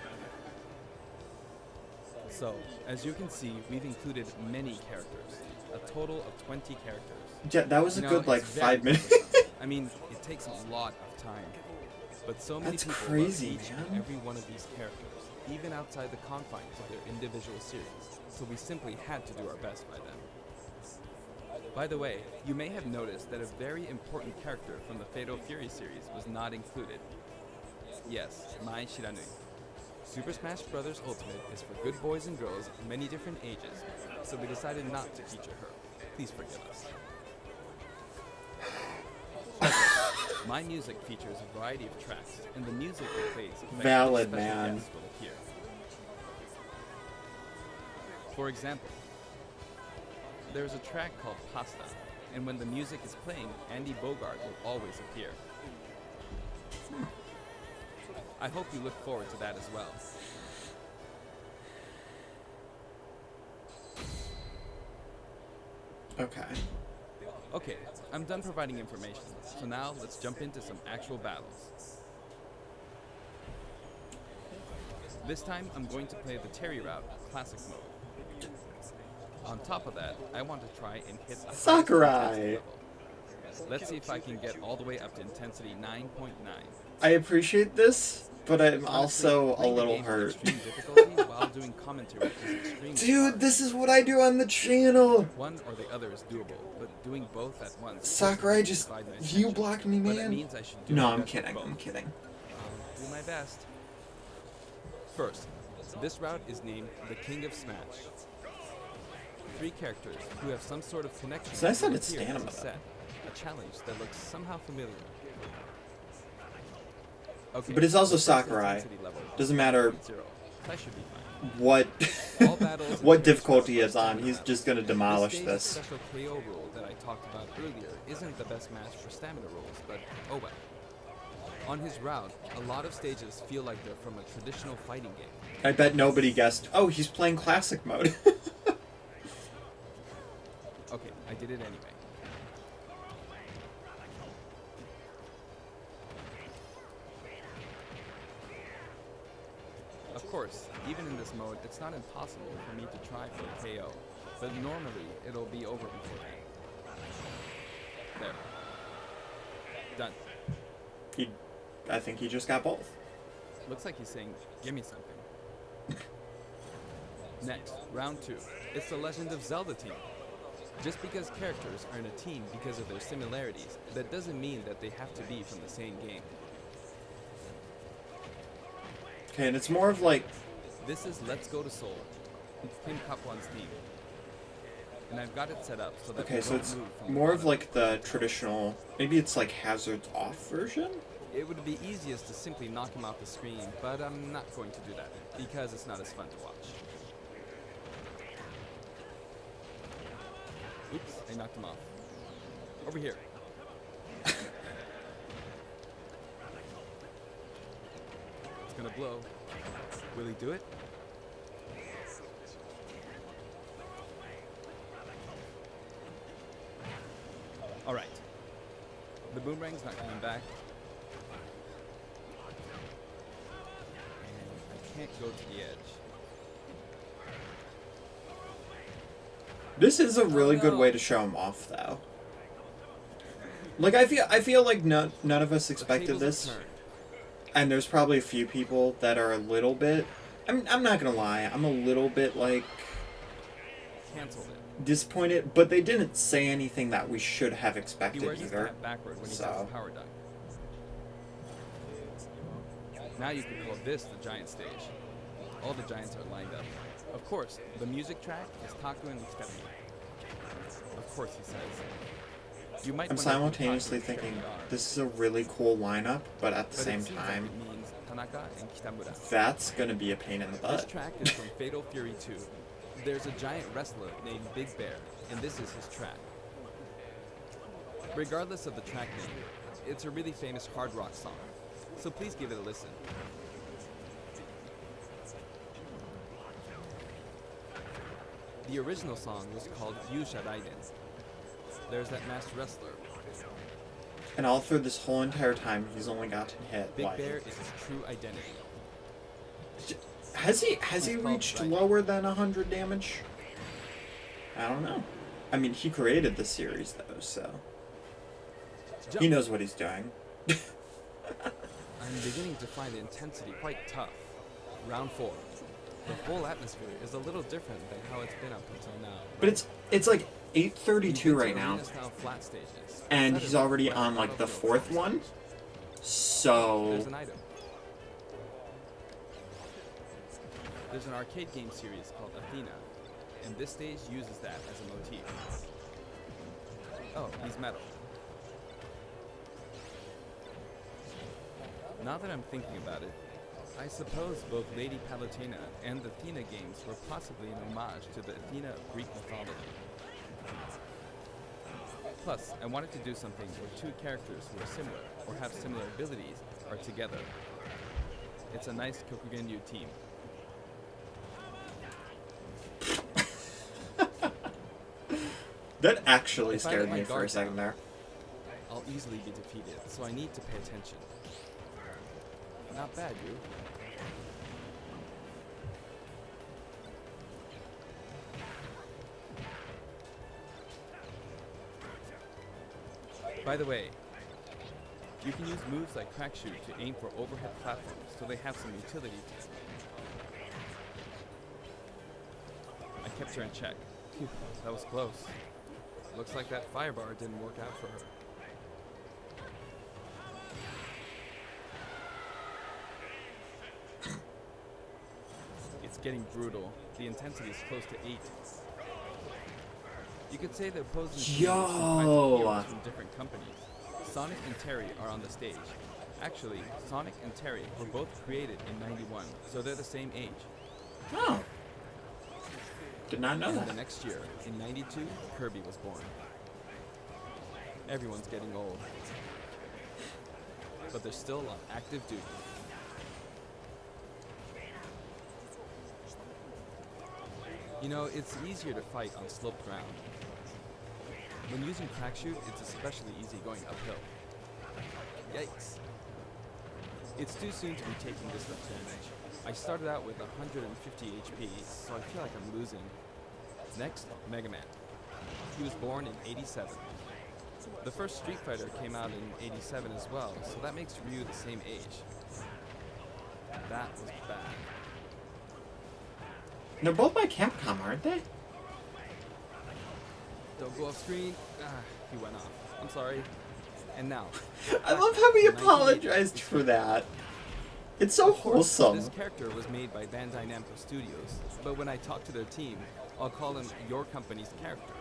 So, as you can see, we've included many characters, a total of 20 characters. Yeah, that was a You know, good like it's very 5 minutes. cumbersome. I mean, it takes a lot of time. But so many That's people crazy, love each and man. every one of these characters, even outside the confines of their individual series, so we simply had to do our best by them. By the way, you may have noticed that a very important character from the Fatal Fury series was not included. Yes, Mai Shiranui. Super Smash Bros. Ultimate is for good boys and girls of many different ages, so we decided not to feature her. Please forgive us. My music features a variety of tracks, and the music it plays affects Valid, which special man. guests will appear. For example, there's a track called Pasta, and when the music is playing, Andy Bogard will always appear. I hope you look forward to that as well. Okay. Okay, I'm done providing information, so now let's jump into some actual battles. This time, I'm going to play the Terry route, Classic Mode. On top of that, I want to try and hit a Sakurai. intensity level. Let's see if I can get all the way up to intensity 9.9. I appreciate this, but I'm Honestly, also a playing the little game on hurt. extreme difficulty while doing commentary is extremely Dude, hard. this is what I do on the channel. One or the other is doable, but doing both at once. Sakurai just divide my view attention. blocked me, But it man. means I should do No, my I'm best with kidding. both. I'm kidding. I'll do my best. First, this route is named the King of Smash. 3 characters who have some sort of connection So I said will it's appear as stamina, a set, a challenge that looks somehow familiar. Okay, But it's also the first Sakurai. intensity level Doesn't matter 0. I should be fine. what All battles in what Terry's difficulty route is are on. stamina He's battles. just gonna demolish This this. special KO rule that I talked about earlier isn't the best match for stamina rules, but oh well. On his route, a lot of stages feel like they're from a traditional fighting game. I bet nobody guessed. Oh, he's playing classic mode. Okay, I did it anyway. Of course, even in this mode, it's not impossible for me to try for a KO, but normally it'll be over before then. There. Done. I think he just got both. Looks like he's saying, give me something. Next, round 2. It's the Legend of Zelda team. Just because characters are in a team because of their similarities, that doesn't mean that they have to be from the same game. Okay, and it's more of like This is Let's Go to Seoul, Kim Kapwan's team. And I've got it set up so that okay, we so don't it's move from the more of bottom. like the traditional. Maybe it's like Hazard's off version. It would be easiest to simply knock him off the screen, but I'm not going to do that, because it's not as fun to watch. Oops, I knocked him off. Over here. It's gonna blow. Will he do it? Alright. The boomerang's not coming back. And I can't go to the edge. This is a really good no. way to show him off, though. Like, I feel like none of us The expected tables this. have turned. And there's probably a few people that are a little bit... I'm not gonna lie, I'm a little bit, like, Canceled it. disappointed, but they didn't say anything that we should have He expected wears his either. hat backward when he So. does his power dunk. Now you can call this the giant stage. All the giants are lined up. Of course, the music track is Taku and Experiment. Of course, he says. You might I'm wonder who simultaneously Taku and thinking, Experiment are, this is a really cool lineup, but at the but same it seems time, like it means Tanaka and Kitamura. that's gonna be a pain in the This butt. track is from Fatal Fury 2. There's a giant wrestler named Big Bear, and this is his track. Regardless of the track name, it's a really famous hard rock song, so please give it a listen. The original song was called Yusha Raiden. There's that masked wrestler. And all through this whole entire time, he's only gotten hit, Big like... Bear is his true identity. Has he He's called reached Raiden. lower than 100 damage? I don't know. I mean, he created the series, though, so... Jump. He knows what he's doing. I'm beginning to find the intensity quite tough. Round 4. The whole atmosphere is a little different than how it's been up until now. But it's like 8:32 We've been right to now, arena-style flat stages, and instead he's of already where on a like lot the of 4th those one. There's So an item. There's an arcade game series called Athena, and this stage uses that as a motif. Oh, he's metal. Now that I'm thinking about it, I suppose both Lady Palutena and the Athena games were possibly an homage to the Athena of Greek mythology. Plus, I wanted to do something where two characters who are similar or have similar abilities are together. It's a nice Kokugenryu team. that actually If I scared let my me for a guard second down, there. I'll easily be defeated, so I need to pay attention. Not bad, you. By the way, you can use moves like Crack Shoot to aim for overhead platforms, so they have some utility to them. I kept her in check. Phew, that was close. Looks like that fire bar didn't work out for her. It's getting brutal. The intensity is close to 8. You could say the opposing teams comprise Yo! heroes from different companies. Sonic and Terry are on the stage. Actually, Sonic and Terry were both created in 91, so they're the same age. Oh. Did not know And the that. next year, in 92, Kirby was born. Everyone's getting old. But they're still on active duty. You know, it's easier to fight on sloped ground. When using Crack Shoot, it's especially easy going uphill. Yikes. It's too soon to be taking this much damage. I started out with 150 HP, so I feel like I'm losing. Next, Mega Man. He was born in 87. The first Street Fighter came out in 87 as well, so that makes Ryu the same age. That was bad. They're both by Capcom, aren't they? Don't go off screen. He went off. I'm sorry. And now. I love how he 1980. apologized for that. It's so Of course, wholesome. this character was made by Bandai Namco Studios, but when I talk to their team, I'll call him your company's character.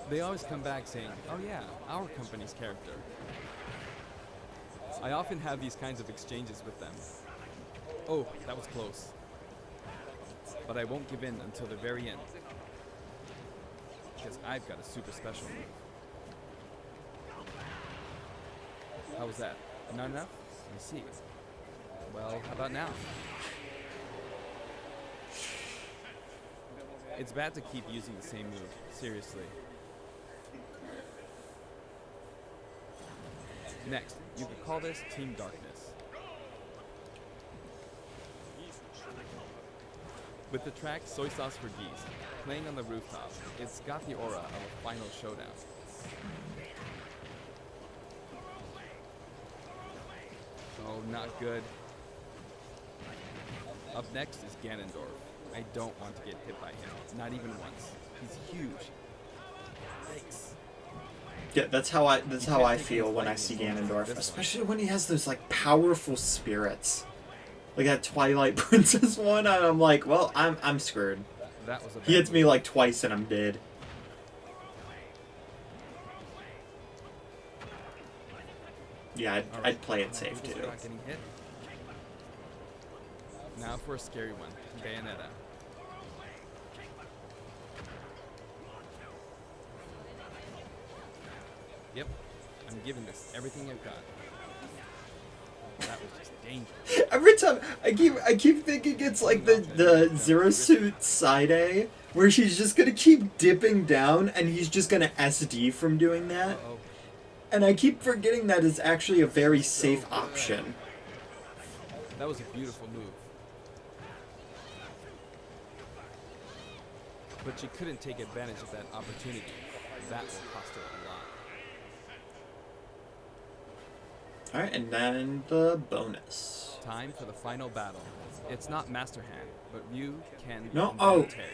They always come back saying, oh yeah, our company's character. I often have these kinds of exchanges with them. Oh, that was close. But I won't give in until the very end. Because I've got a super special move. How was that? Not enough? I see. Well, how about now? It's bad to keep using the same move, seriously. Next, you could call this Team Darkness. With the track Soy Sauce for Geese playing on the rooftop, it's got the aura of a final showdown. Oh, not good. Up next is Ganondorf. I don't want to get hit by him, not even once. He's huge. Thanks. Yeah, that's how I feel when I see Ganondorf, especially when he has those like powerful spirits, like that Twilight Princess one. And I'm like, well, I'm screwed. That was a He hits me like twice and I'm dead. Yeah, I'd play it safe too. Not getting hit. Now for a scary one, Bayonetta. Yep, I'm giving this everything I've got. That was just dangerous. Every time I keep thinking it's like the Zero Suit side A, where she's just gonna keep dipping down and he's just gonna SD from doing that. Uh-oh. And I keep forgetting that is actually a very safe option. That was a beautiful move. But she couldn't take advantage of that opportunity. That will cost her a lot. Alright, and then the bonus. Time for the final battle. It's not Master Hand, but Ryu, Ken, No, and oh. Terry.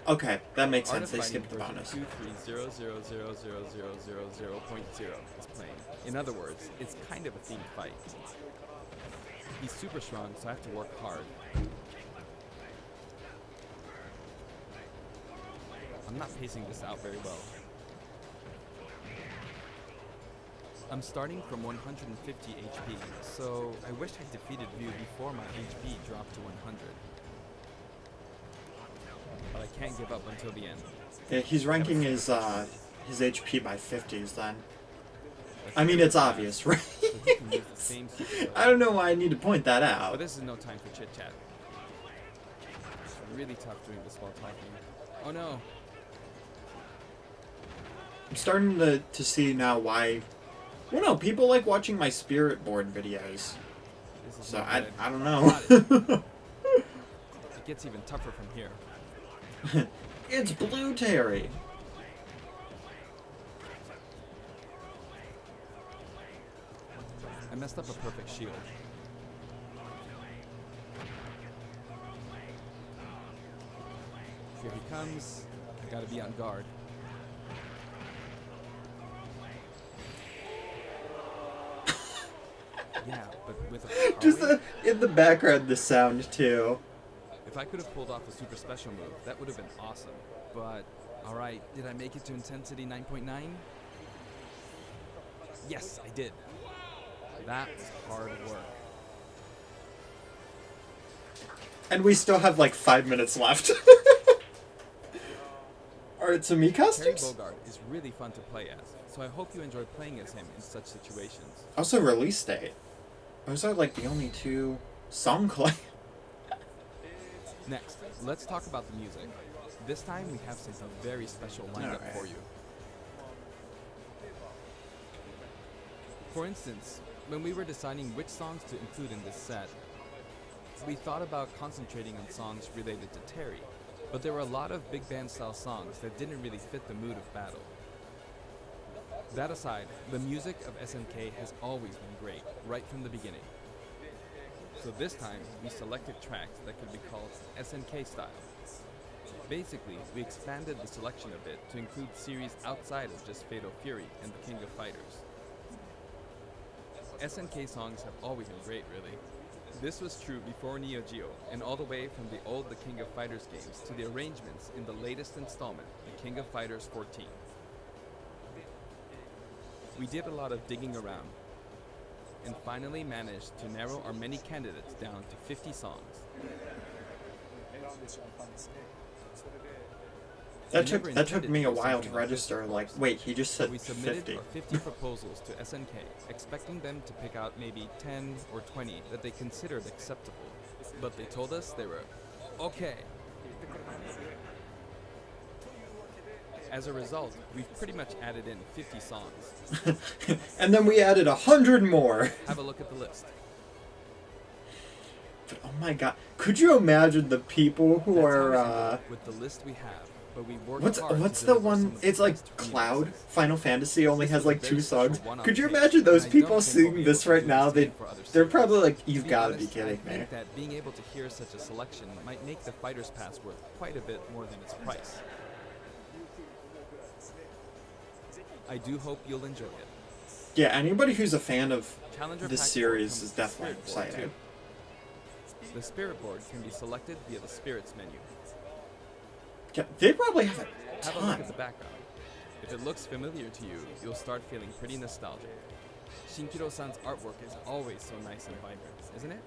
Okay, that makes Art of sense. They Fighting skipped the bonus. version 230000000.0 is playing. In other words, it's kind of a themed fight. He's super strong, so I have to work hard. I'm not pacing this out very well. I'm starting from 150 HP, so I wish I defeated Ryu before my HP dropped to 100. But I can't give up until the end. Yeah, he's ranking his HP by 50s then. I mean, it's obvious, right? I don't know why I need to point that But out. this is no time for chit chat. It's really tough doing this while talking. Oh no! I'm starting to see now why. Well, no, people like watching my spirit board videos. This is So not I good. don't know. It gets even tougher from here. It's Blue Terry. I messed up a perfect shield. Here he comes. I gotta be on guard. Yeah, but with a Just power in the background, the sound too. If I could have pulled off a super special move, that would have been awesome. But, alright, did I make it to intensity 9.9? Yes, I did. That was hard work. And we still have like 5 minutes left. Alright, so me Terry costumes? Bogard is really fun to play as, so I hope you enjoy playing as him in such situations. Also, release date. Those are like the only two song claims. Next, let's talk about the music. This time we have something very special lined up Alright. for you. For instance, when we were deciding which songs to include in this set, we thought about concentrating on songs related to Terry, but there were a lot of big band style songs that didn't really fit the mood of battle. That aside, the music of SNK has always been great, right from the beginning. So this time, we selected tracks that could be called SNK style. Basically, we expanded the selection a bit to include series outside of just Fatal Fury and the King of Fighters. SNK songs have always been great, really. This was true before Neo Geo, and all the way from the old The King of Fighters games to the arrangements in the latest installment, The King of Fighters 14. We did a lot of digging around, and finally managed to narrow our many candidates down to 50 songs. That took me a while to register. Like, wait, he just said We submitted 50. our 50 proposals to SNK, expecting them to pick out maybe 10 or 20 that they considered acceptable. But they told us they were okay. As a result, we've pretty much added in 50 songs. And then we added 100 more. Have a look at the list. But oh my god, could you imagine the people who That's are how we ended up with the list we have, but we worked hard what's to the deliver some one? of the It's like best Cloud. remixes. Final Fantasy only This has was a like very 2 special songs. one-off Could you take, imagine those and I people don't think we'll singing be this able to right do now? the same for other They're series. probably like, To you've be got to be honest, kidding I me. think that being able to hear such a selection might make the Fighter's Pass worth quite a bit more than its price. I do hope you'll enjoy it. Yeah, anybody who's a fan of Challenger this Pack 4 series comes is with definitely Spirit Board, excited. too. The Spirit Board can be selected via the Spirits menu. Yeah, they probably have a Have a look ton. at the background. If it looks familiar to you, you'll start feeling pretty nostalgic. Shinkiro-san's artwork is always so nice and vibrant, isn't it?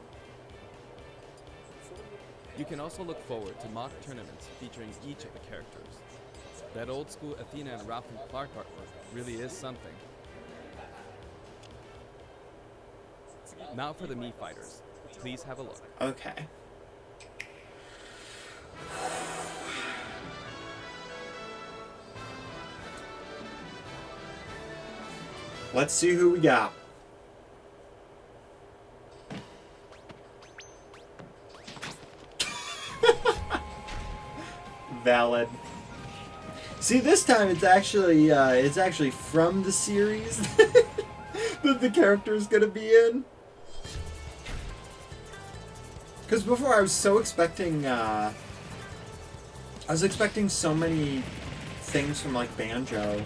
You can also look forward to mock tournaments featuring each of the characters. That old school Athena and Ralph and Clark artwork really is something. Now for the Mii Fighters. Please have a look. Okay. Let's see who we got. Valid. See, this time it's actually from the series that the character is gonna be in. Because before I was so expecting, I was expecting so many things from like Banjo,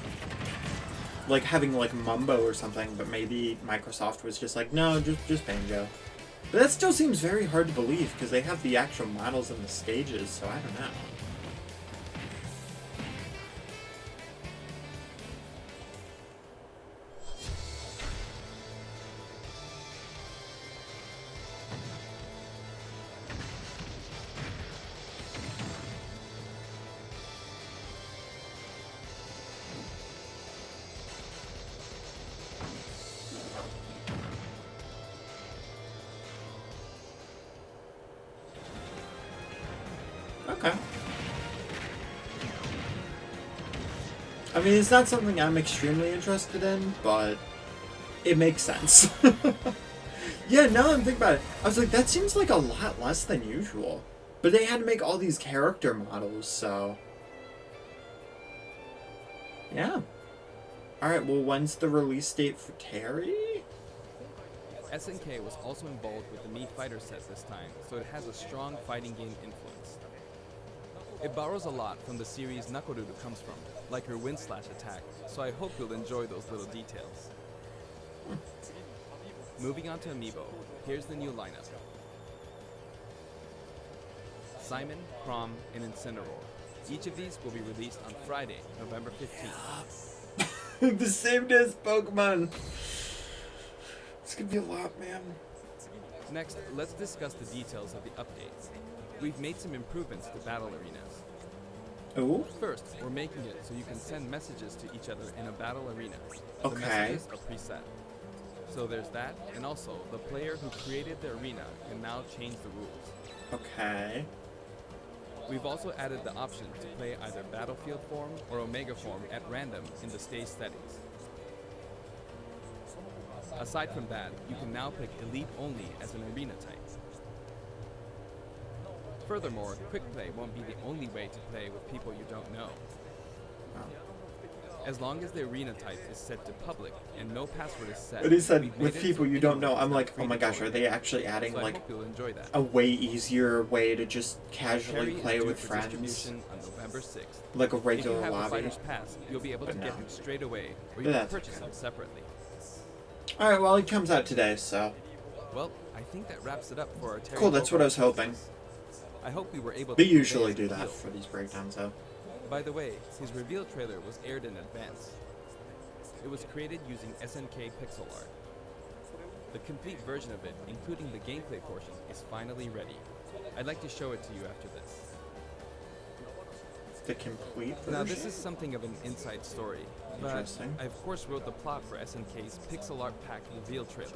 like having like Mumbo or something, but maybe Microsoft was just like, no, just Banjo. But that still seems very hard to believe because they have the actual models and the stages, so I don't know. Okay. I mean, it's not something I'm extremely interested in, but it makes sense. Yeah, now I'm thinking about it. I was like, that seems like a lot less than usual. But they had to make all these character models, so... Yeah. Alright, well, when's the release date for Terry? SNK was also involved with the Mii Fighter set this time, so it has a strong fighting game influence. It borrows a lot from the series Nakoruru comes from, like her wind slash attack, so I hope you'll enjoy those little details. Moving on to Amiibo, here's the new lineup. Simon, Crom, and Incineroar. Each of these will be released on Friday, November 15th. The same day as Pokemon. It's gonna be a lot, man. Next, let's discuss the details of the updates. We've made some improvements to battle arenas. Oh? First, we're making it so you can send messages to each other in a battle arena. The Okay. messages are preset. So there's that, and also the player who created the arena can now change the rules. Okay. We've also added the option to play either Battlefield form or Omega form at random in the stage settings. Aside from that, you can now pick Elite only as an arena type. Furthermore, Quick Play won't be the only way to play with people you don't know. As long as the arena type is set to public and no password is set. But he said we've with made it people so you don't anyone know, can I'm start like, oh free my to gosh, join. are they actually adding So I like hope you'll enjoy that. a way easier way to just casually Terry is play due with for friends? distribution on November 6th. Like a If you regular have a lobby? fighter's pass, you'll be able to But get no. him straight away, or But you can that's purchase okay. him separately. Alright, well, it comes out today, so... Well, I think that wraps it up for our Terry Cool, that's what I was Bogard hoping. releases. I hope we were able to We convey usually his do that appeal. for these breakdowns, though. By the way, his reveal trailer was aired in advance. It was created using SNK pixel art. The complete version of it, including the gameplay portion, is finally ready. I'd like to show it to you after this. The complete version? Now this is something of an inside story, but Interesting. I of course wrote the plot for SNK's pixel art pack reveal trailer.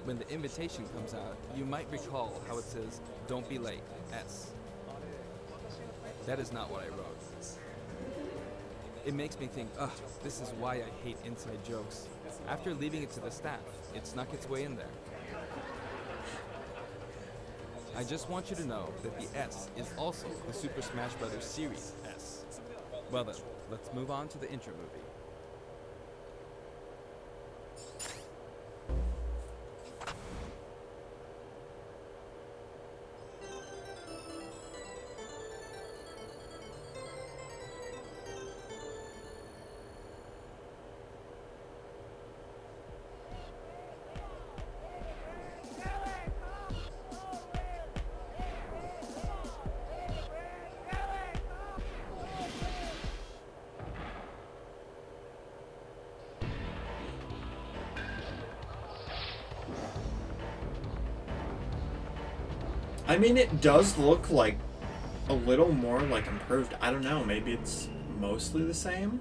When the invitation comes out, you might recall how it says, "Don't be late, S." That is not what I wrote. It makes me think, ugh, this is why I hate inside jokes. After leaving it to the staff, it snuck its way in there. I just want you to know that the S is also the Super Smash Bros. Series S. Well then, let's move on to the intro movie. I mean, it does look like a little more like improved. I don't know, maybe it's mostly the same.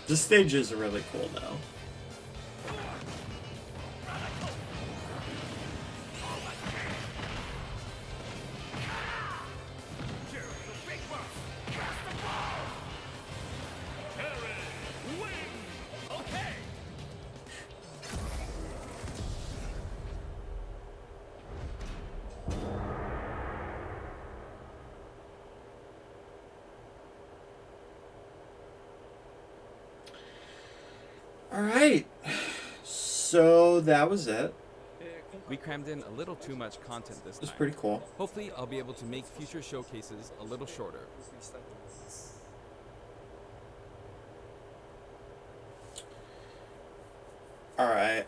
The stages are really cool, though. Alright, so that was it. We crammed in a little too much content this It was time. pretty cool. Hopefully, I'll be able to make future showcases a little shorter. Alright,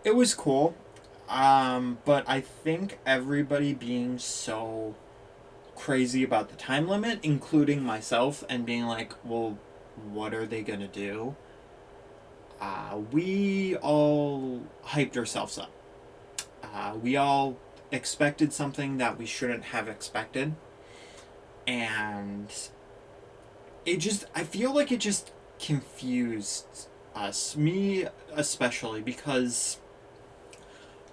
it was cool, but I think everybody being so crazy about the time limit, including myself, and being like, well, what are they gonna do? We all hyped ourselves up. We all expected something that we shouldn't have expected. And I feel like it just confused us, me especially, because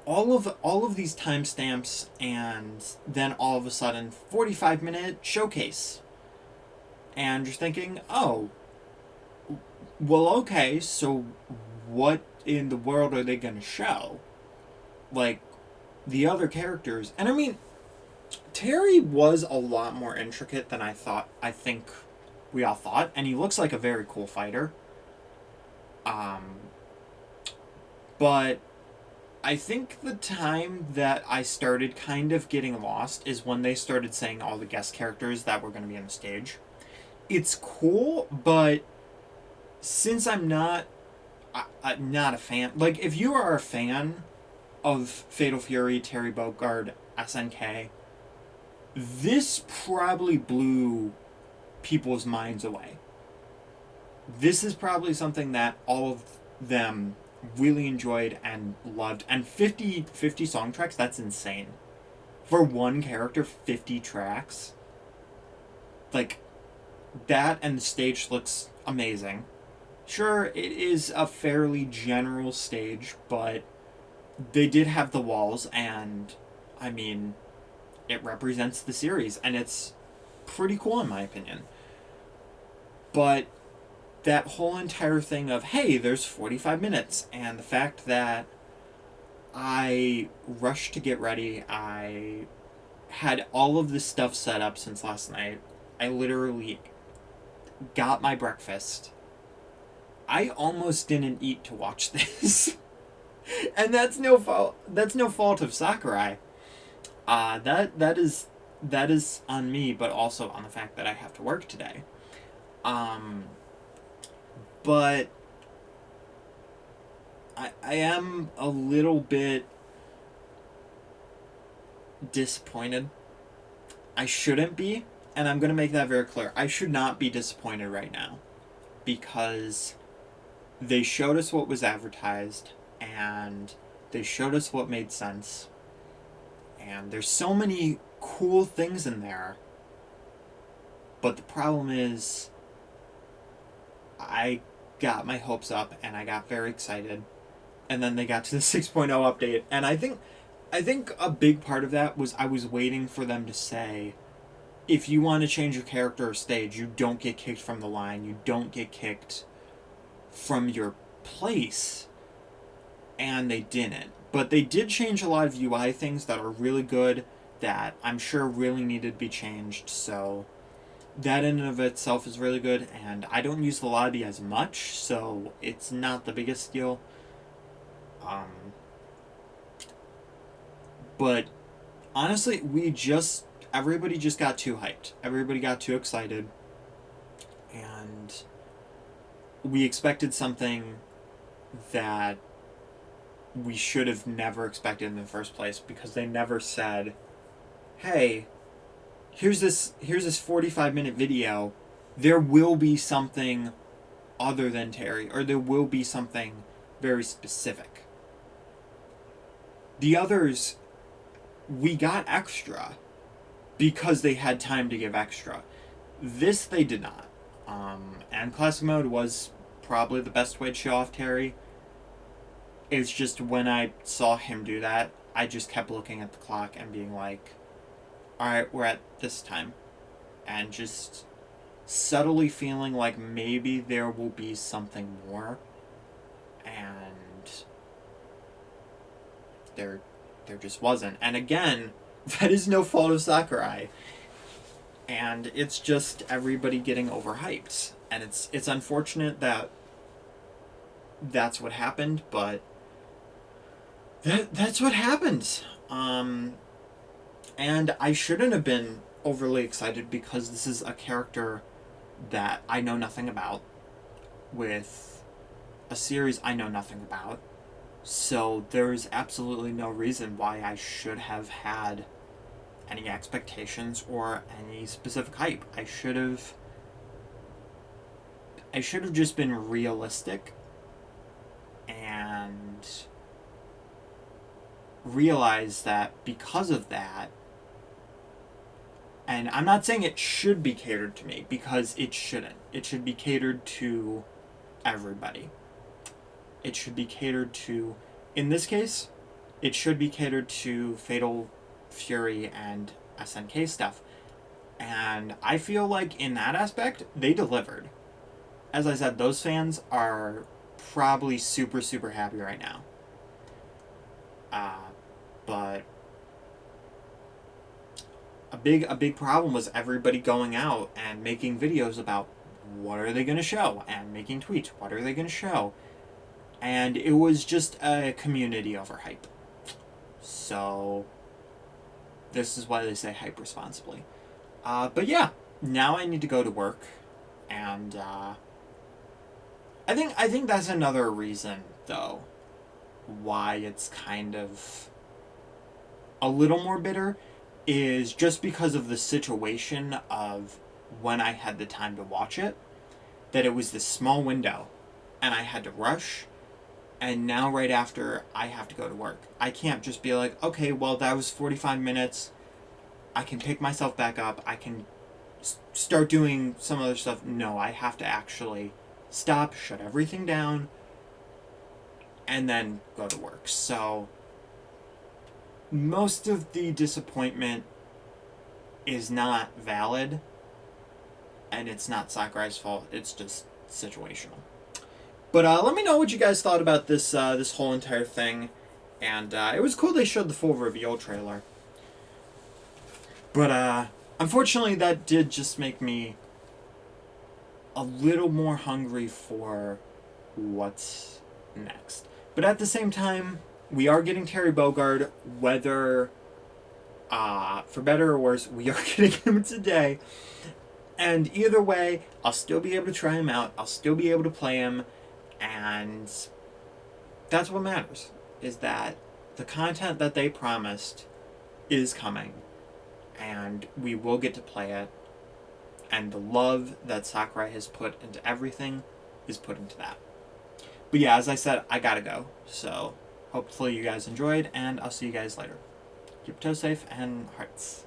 all of these timestamps, and then all of a sudden 45-minute showcase, and you're thinking, oh, well, okay, so what in the world are they gonna show? Like, the other characters, and I mean, Terry was a lot more intricate than I think we all thought, and he looks like a very cool fighter. But I think the time that I started kind of getting lost is when they started saying all the guest characters that were going to be on the stage. It's cool, but since I'm not a fan, like, if you are a fan of Fatal Fury, Terry Bogard, SNK, this probably blew people's minds away. This is probably something that all of them really enjoyed and loved. And 50 song tracks, that's insane. For one character, 50 tracks. Like, that, and the stage looks amazing. Sure, it is a fairly general stage, but they did have the walls, and I mean, it represents the series, and it's pretty cool in my opinion. But that whole entire thing of, hey, there's 45 minutes, and the fact that I rushed to get ready, I had all of this stuff set up since last night. I literally got my breakfast. I almost didn't eat to watch this. And that's no fault. That's no fault of Sakurai. That is on me, but also on the fact that I have to work today. But I am a little bit disappointed. I shouldn't be, and I'm going to make that very clear. I should not be disappointed right now, because they showed us what was advertised, and they showed us what made sense, and there's so many cool things in there. But the problem is, I got my hopes up, and I got very excited, and then they got to the 6.0 update, and I think a big part of that was I was waiting for them to say, if you want to change your character or stage, you don't get kicked from the line, you don't get kicked from your place, and they didn't. But they did change a lot of UI things that are really good, that I'm sure really needed to be changed, so that in and of itself is really good, and I don't use the lobby as much, so it's not the biggest deal. But honestly, everybody just got too hyped. Everybody got too excited, and we expected something that we should have never expected in the first place, because they never said, hey, here's this 45-minute video, there will be something other than Terry, or there will be something very specific. The others, we got extra because they had time to give extra. This they did not. And Classic Mode was probably the best way to show off Terry. It's just when I saw him do that, I just kept looking at the clock and being like, alright, we're at this time. And just subtly feeling like maybe there will be something more. And there just wasn't. And again, that is no fault of Sakurai. And it's just everybody getting overhyped. And it's unfortunate that that's what happened, but that's what happened. And I shouldn't have been overly excited, because this is a character that I know nothing about, with a series I know nothing about. So there's absolutely no reason why I should have had any expectations or any specific hype. I should have just been realistic and realize that because of that, and I'm not saying it should be catered to me, because it shouldn't. It should be catered to everybody. It should be catered to, in this case, it should be catered to Fatal Fury and SNK stuff. And I feel like in that aspect, they delivered. As I said, those fans are probably super, super happy right now. But a big problem was everybody going out and making videos about what are they going to show, and making tweets, what are they going to show. And it was just a community overhype. So this is why they say hype responsibly. But yeah, now I need to go to work, and I think that's another reason, though, why it's kind of a little more bitter, is just because of the situation of when I had the time to watch it, that it was this small window, and I had to rush, and now right after I have to go to work. I can't just be like, okay, well, that was 45 minutes, I can pick myself back up, I can start doing some other stuff. No, I have to actually stop, shut everything down, and then go to work. So most of the disappointment is not valid, and it's not Sakurai's fault. It's just situational. But let me know what you guys thought about this this whole entire thing. And it was cool they showed the full reveal trailer. But unfortunately, that did just make me a little more hungry for what's next. But at the same time, we are getting Terry Bogard, whether for better or worse, we are getting him today. And either way, I'll still be able to try him out. I'll still be able to play him. And that's what matters, is that the content that they promised is coming. And we will get to play it. And the love that Sakurai has put into everything is put into that. But yeah, as I said, I gotta go. So hopefully you guys enjoyed, and I'll see you guys later. Keep your toes safe and hearts.